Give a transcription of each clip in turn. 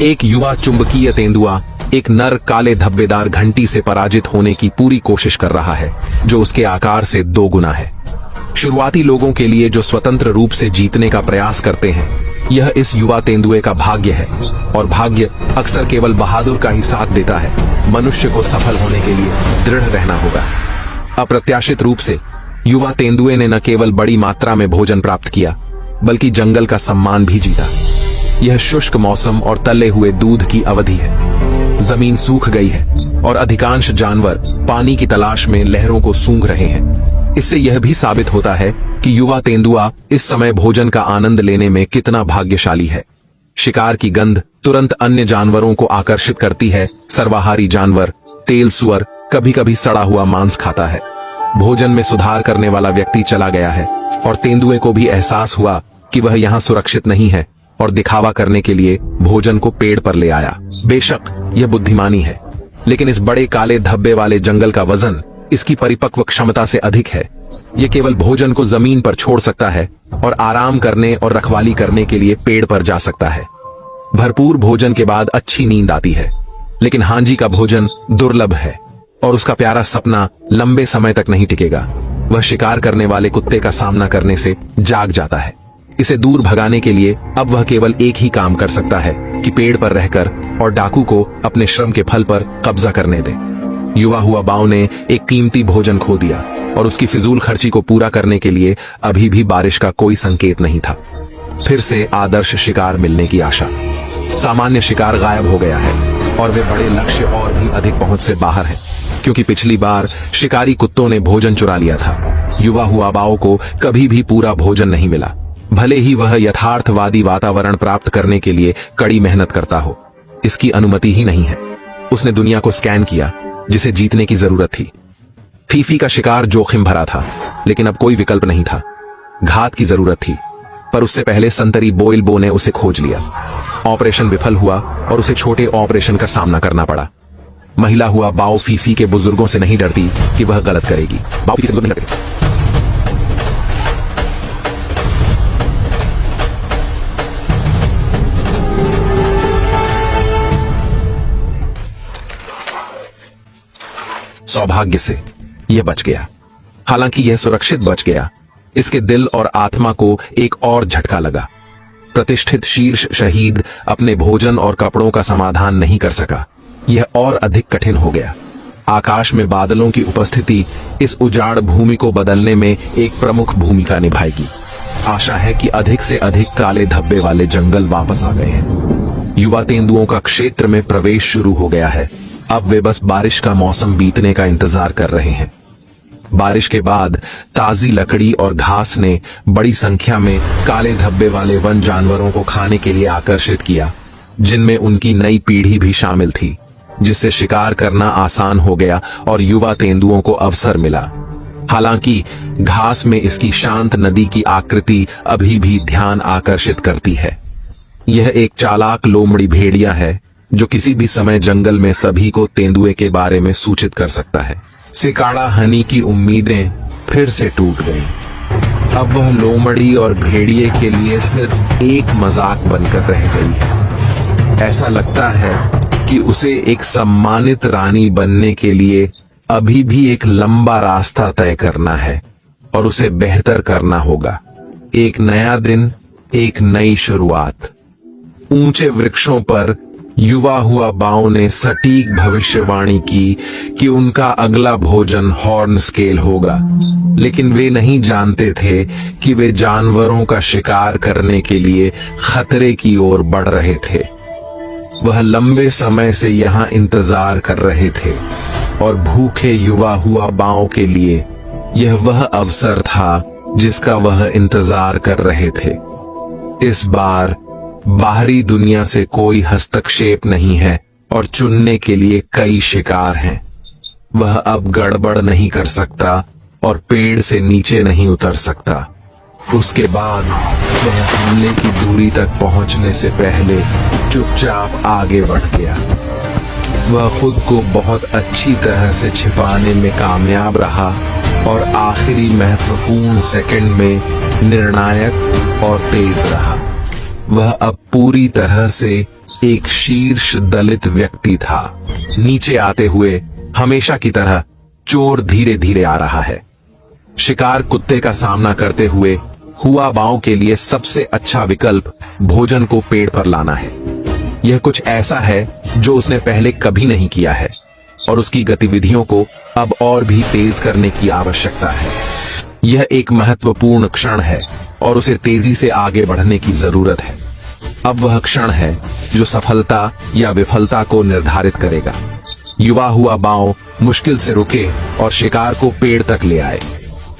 एक युवा चुंबकीय तेंदुआ एक नर काले धब्बेदार घंटी से पराजित होने की पूरी कोशिश कर रहा है, जो उसके आकार से 2 गुना है। शुरुआती लोगों के लिए जो स्वतंत्र रूप से जीतने का प्रयास करते हैं, यह इस युवा तेंदुए का भाग्य है, और भाग्य अक्सर केवल बहादुर का ही साथ देता है। मनुष्य को सफल होने के लिए दृढ़ रहना होगा। अप्रत्याशित रूप से युवा तेंदुए ने न केवल बड़ी मात्रा में भोजन प्राप्त किया, बल्कि जंगल का सम्मान भी जीता। यह शुष्क मौसम और तले हुए दूध की अवधि है। जमीन सूख गई है और अधिकांश जानवर पानी की तलाश में लहरों को सूंघ रहे हैं। इससे यह भी साबित होता है कि युवा तेंदुआ इस समय भोजन का आनंद लेने में कितना भाग्यशाली है। शिकार की गंध तुरंत अन्य जानवरों को आकर्षित करती है। सर्वाहारी जानवर तेल सुअर कभी कभी सड़ा हुआ मांस खाता है। भोजन में सुधार करने वाला व्यक्ति चला गया है और तेंदुए को भी एहसास हुआ कि वह यहाँ सुरक्षित नहीं है, और दिखावा करने के लिए भोजन को पेड़ पर ले आया। बेशक यह बुद्धिमानी है, लेकिन इस बड़े काले धब्बे वाले जंगल का वजन इसकी परिपक्व क्षमता से अधिक है। यह केवल भोजन को जमीन पर छोड़ सकता है और आराम करने और रखवाली करने के लिए पेड़ पर जा सकता है। भरपूर भोजन के बाद अच्छी नींद आती है, लेकिन हांजी का भोजन दुर्लभ है और उसका प्यारा सपना लंबे समय तक नहीं टिकेगा। वह शिकार करने वाले कुत्ते का सामना करने से जाग जाता है। इसे दूर भगाने के लिए अब वह केवल एक ही काम कर सकता है कि पेड़ पर रहकर और डाकू को अपने श्रम के फल पर कब्जा करने दे। युवा हुआ बाव ने एक कीमती भोजन खो दिया और उसकी फिजूल खर्ची को पूरा करने के लिए अभी भी बारिश का कोई संकेत नहीं था। फिर से आदर्श शिकार मिलने की आशा। सामान्य शिकार गायब हो गया है और वे बड़े लक्ष्य और भी अधिक पहुंच से बाहर हैं, क्योंकि पिछली बार शिकारी कुत्तों ने भोजन चुरा लिया था। युवा हुआ बाव को कभी भी पूरा भोजन नहीं मिला, भले ही वह यथार्थवादी वातावरण प्राप्त करने के लिए कड़ी मेहनत करता हो। इसकी अनुमति ही नहीं है। उसने दुनिया को स्कैन किया जिसे जीतने की जरूरत थी। फीफी का शिकार जोखिम भरा था, लेकिन अब कोई विकल्प नहीं था। घात की जरूरत थी, पर उससे पहले संतरी बोइल बो ने उसे खोज लिया। ऑपरेशन विफल हुआ और उसे छोटे ऑपरेशन का सामना करना पड़ा। महिला हुआ बाव फीफी के बुजुर्गों से नहीं डरती कि वह गलत करेगी। बाव फीफी से नहीं डरती। सौभाग्य से यह बच गया। हालांकि यह सुरक्षित बच गया, इसके दिल और आत्मा को एक और झटका लगा। प्रतिष्ठित शीर्ष शहीद अपने भोजन और कपड़ों का समाधान नहीं कर सका। यह और अधिक कठिन हो गया। आकाश में बादलों की उपस्थिति इस उजाड़ भूमि को बदलने में एक प्रमुख भूमिका निभाएगी। आशा है कि अधिक से अधिक काले धब्बे वाले जंगल वापस आ गए हैं। युवा तेंदुओं का क्षेत्र में प्रवेश शुरू हो गया है। अब वे बस बारिश का मौसम बीतने का इंतजार कर रहे हैं। बारिश के बाद ताजी लकड़ी और घास ने बड़ी संख्या में काले धब्बे वाले वन जानवरों को खाने के लिए आकर्षित किया, जिनमें उनकी नई पीढ़ी भी शामिल थी, जिससे शिकार करना आसान हो गया और युवा तेंदुओं को अवसर मिला। हालांकि घास में इसकी शांत नदी की आकृति अभी भी ध्यान आकर्षित करती है। यह एक चालाक लोमड़ी भेड़िया है जो किसी भी समय जंगल में सभी को तेंदुए के बारे में सूचित कर सकता है। सिकाड़ा हनी की उम्मीदें फिर से टूट गईं। अब वह लोमड़ी और भेड़िए के लिए सिर्फ एक मजाक बनकर रह गई है। ऐसा लगता है कि उसे एक सम्मानित रानी बनने के लिए अभी भी एक लंबा रास्ता तय करना है और उसे बेहतर करना होगा। एक नया दिन, एक नई शुरुआत। ऊंचे वृक्षों पर युवा हुआ बाव ने सटीक भविष्यवाणी की कि उनका अगला भोजन हॉर्न स्केल होगा, लेकिन वे नहीं जानते थे कि वे जानवरों का शिकार करने के लिए खतरे की ओर बढ़ रहे थे। वह लंबे समय से यहाँ इंतजार कर रहे थे और भूखे युवा हुआ बाव के लिए यह वह अवसर था जिसका वह इंतजार कर रहे थे। इस बार बाहरी दुनिया से कोई हस्तक्षेप नहीं है और चुनने के लिए कई शिकार हैं। वह अब गड़बड़ नहीं कर सकता और पेड़ से नीचे नहीं उतर सकता। उसके बाद वह हमले की दूरी तक पहुंचने से पहले चुपचाप आगे बढ़ गया। वह खुद को बहुत अच्छी तरह से छिपाने में कामयाब रहा और आखिरी महत्वपूर्ण सेकंड में निर्णायक और तेज रहा। वह अब पूरी तरह से एक शीर्ष दलित व्यक्ति था। नीचे आते हुए हमेशा की तरह चोर धीरे धीरे आ रहा है। शिकार कुत्ते का सामना करते हुए हुआ बाओं के लिए सबसे अच्छा विकल्प भोजन को पेड़ पर लाना है। यह कुछ ऐसा है जो उसने पहले कभी नहीं किया है और उसकी गतिविधियों को अब और भी तेज करने की आवश्यकता है। यह एक महत्वपूर्ण क्षण है और उसे तेजी से आगे बढ़ने की जरूरत है। अब वह क्षण है जो सफलता या विफलता को निर्धारित करेगा। युवा हुआ बाओं मुश्किल से रुके और शिकार को पेड़ तक ले आए।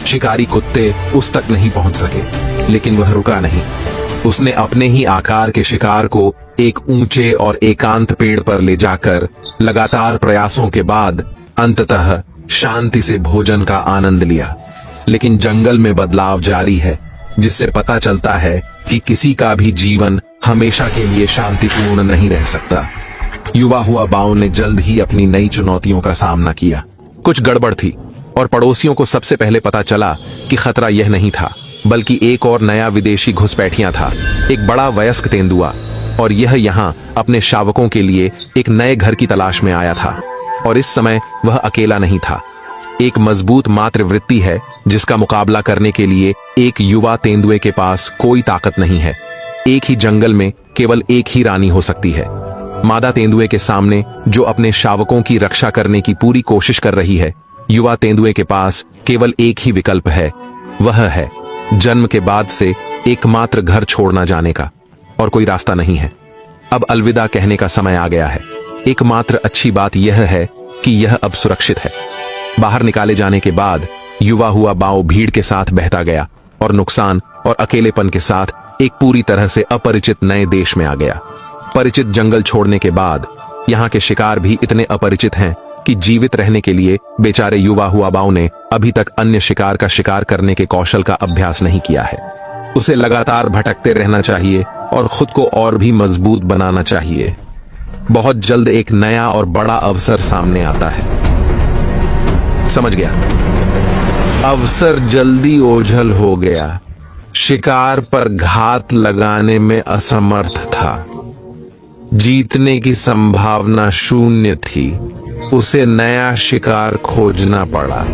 शिकारी कुत्ते उस तक नहीं पहुंच सके, लेकिन वह रुका नहीं। उसने अपने ही आकार के शिकार को एक ऊंचे और एकांत पेड़ पर ले जाकर लगातार प्रयासों के बाद अंततः शांति से भोजन का आनंद लिया। लेकिन जंगल में बदलाव जारी है, जिससे पता चलता है कि किसी का भी जीवन हमेशा के लिए शांतिपूर्ण नहीं रह सकता। युवा हुआ बाओं ने जल्द ही अपनी नई चुनौतियों का सामना किया। कुछ गड़बड़ थी और पड़ोसियों को सबसे पहले पता चला कि खतरा यह नहीं था, बल्कि एक और नया विदेशी घुसपैठिया था, एक बड़ा वयस्क तेंदुआ। और यह यहाँ अपने शावकों के लिए एक नए घर की तलाश में आया था। और इस समय वह अकेला नहीं था। एक मजबूत मातृवृत्ति है जिसका मुकाबला करने के लिए एक युवा तेंदुए के पास कोई ताकत नहीं है। एक ही जंगल में केवल एक ही रानी हो सकती है। मादा तेंदुए के सामने, जो अपने शावकों की रक्षा करने की पूरी कोशिश कर रही है, युवा तेंदुए के पास केवल एक ही विकल्प है। वह है जन्म के बाद से एकमात्र घर छोड़ना जाने का, और कोई रास्ता नहीं है। अब अलविदा कहने का समय आ गया है। एकमात्र अच्छी बात यह है कि यह अब सुरक्षित है। बाहर निकाले जाने के बाद युवा हुआ बाओं भीड़ के साथ बहता गया और नुकसान और अकेलेपन के साथ एक पूरी तरह से अपरिचित नए देश में आ गया। परिचित जंगल छोड़ने के बाद यहाँ के शिकार भी इतने अपरिचित हैं कि जीवित रहने के लिए बेचारे युवा हुआ बाओं ने अभी तक अन्य शिकार का शिकार करने के कौशल का अभ्यास नहीं किया है। उसे लगातार भटकते रहना चाहिए और खुद को और भी मजबूत बनाना चाहिए। बहुत जल्द एक नया और बड़ा अवसर सामने आता है। समझ गया, अवसर जल्दी ओझल हो गया। शिकार पर घात लगाने में असमर्थ था। जीतने की संभावना शून्य थी। उसे नया शिकार खोजना पड़ा।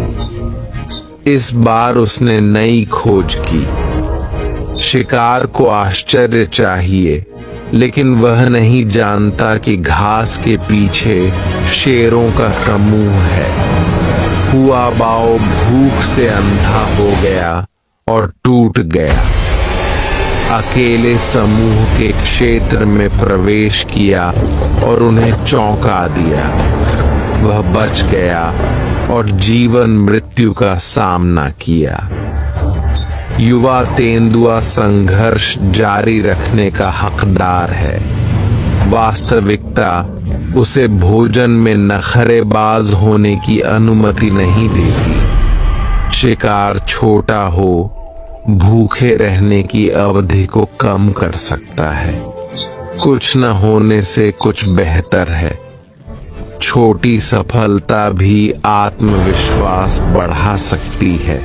इस बार उसने नई खोज की। शिकार को आश्चर्य चाहिए, लेकिन वह नहीं जानता कि घास के पीछे शेरों का समूह है। हुआ बाओ भूख से अंधा हो गया और टूट गया। अकेले समूह के क्षेत्र में प्रवेश किया और उन्हें चौंका दिया। वह बच गया और जीवन मृत्यु का सामना किया। युवा तेंदुआ संघर्ष जारी रखने का हकदार है। वास्तविकता उसे भोजन में नखरेबाज होने की अनुमति नहीं देती। शिकार छोटा हो, भूखे रहने की अवधि को कम कर सकता है। कुछ न होने से कुछ बेहतर है। छोटी सफलता भी आत्मविश्वास बढ़ा सकती है।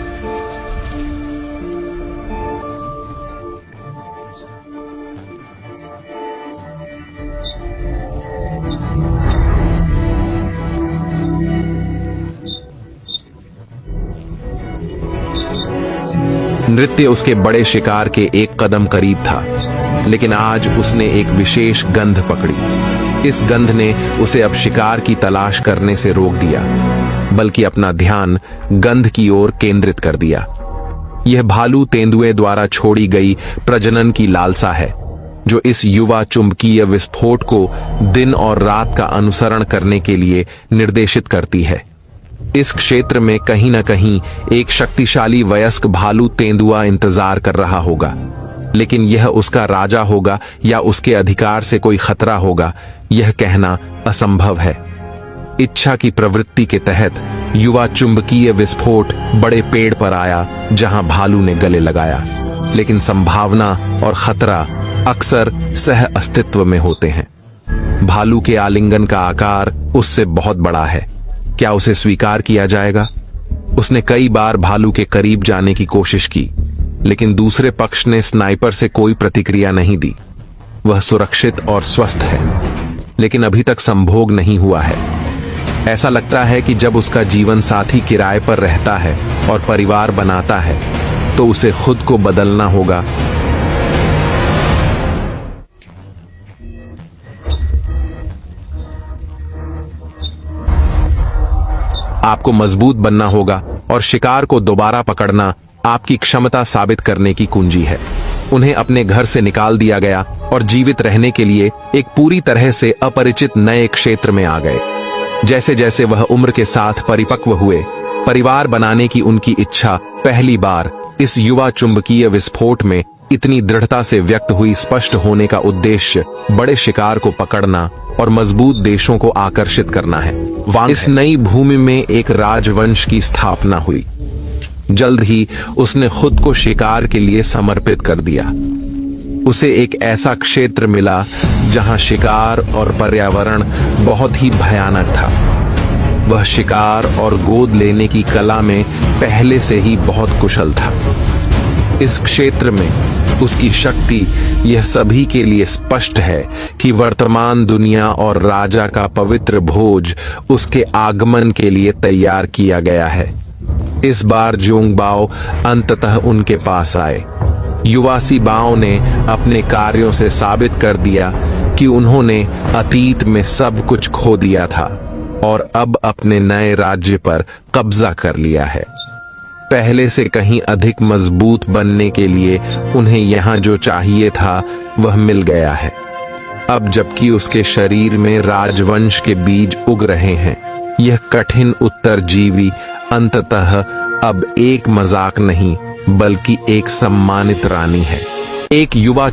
नृत्य उसके बड़े शिकार के एक कदम करीब था, लेकिन आज उसने एक विशेष गंध पकड़ी। इस गंध ने उसे अब शिकार की तलाश करने से रोक दिया, बल्कि अपना ध्यान गंध की ओर केंद्रित कर दिया। यह भालू तेंदुए द्वारा छोड़ी गई प्रजनन की लालसा है, जो इस युवा चुंबकीय विस्फोट को दिन और रात का अनुसरण करने के लिए निर्देशित करती है। इस क्षेत्र में कहीं न कहीं एक शक्तिशाली वयस्क भालू तेंदुआ इंतजार कर रहा होगा, लेकिन यह उसका राजा होगा या उसके अधिकार से कोई खतरा होगा, यह कहना असंभव है। इच्छा की प्रवृत्ति के तहत युवा चुंबकीय विस्फोट बड़े पेड़ पर आया जहां भालू ने गले लगाया, लेकिन संभावना और खतरा अक्सर सह अस्तित्व में होते हैं। भालू के आलिंगन का आकार उससे बहुत बड़ा है। क्या उसे स्वीकार किया जाएगा? उसने कई बार भालू के करीब जाने की कोशिश की, लेकिन दूसरे पक्ष ने स्नाइपर से कोई प्रतिक्रिया नहीं दी। वह सुरक्षित और स्वस्थ है, लेकिन अभी तक संभोग नहीं हुआ है। ऐसा लगता है कि जब उसका जीवन साथी किराए पर रहता है और परिवार बनाता है तो उसे खुद को बदलना होगा। आपको मजबूत बनना होगा और शिकार को दोबारा पकड़ना आपकी क्षमता साबित करने की कुंजी है। उन्हें अपने घर से निकाल दिया गया और जीवित रहने के लिए एक पूरी तरह से अपरिचित नए क्षेत्र में आ गए। जैसे जैसे वह उम्र के साथ परिपक्व हुए, परिवार बनाने की उनकी इच्छा पहली बार इस युवा चुंबकीय विस्फोट में इतनी दृढ़ता से व्यक्त हुई। स्पष्ट होने का उद्देश्य बड़े शिकार को पकड़ना और मजबूत देशों को आकर्षित करना है। इस नई भूमि में एक राजवंश की स्थापना हुई। जल्द ही उसने खुद को शिकार के लिए समर्पित कर दिया। उसे एक ऐसा क्षेत्र मिला जहां शिकार और पर्यावरण बहुत ही भयानक था। वह शिकार और गोद लेने की कला में पहले से ही बहुत कुशल था। इस क्षेत्र में उसकी शक्ति यह सभी के लिए स्पष्ट है कि वर्तमान दुनिया और राजा का पवित्र भोज उसके आगमन के लिए तैयार किया गया है। इस बार जोंग बाओ अंततः उनके पास आए। युवासी बाओ ने अपने कार्यों से साबित कर दिया कि उन्होंने अतीत में सब कुछ खो दिया था और अब अपने नए राज्य पर कब्जा कर लिया है। पहले से कहीं अधिक मजबूत बनने के लिए उन्हें यहाँ जो चाहिए था वह मिल गया है। अब जबकि उसके शरीर में राजवंश के बीज उग रहे हैं, यह कठिन उत्तरजीवी अंततः अब एक मजाक नहीं बल्कि एक सम्मानित रानी है। एक युवा